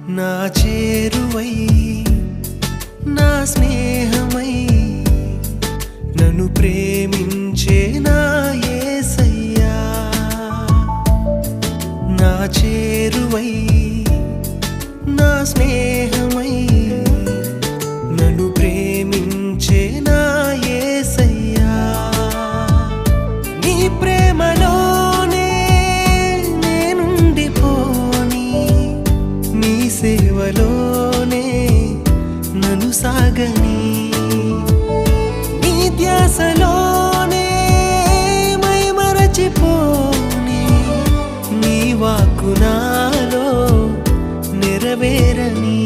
నా చేరువై నా స్నేహమై నన్ను ప్రేమించే నా యేసయ్యా నా చేరువై నా స్నేహమై నన్ను ప్రేమించే నా యేసయ్యా నీ ప్రేమలోనే నేనుండిపోని నీ సేవలోనే నన్ను సాగని నీ ధ్యాసలోనే మైమరచిపోని నీ వాక్కు నాలో నెరవేరని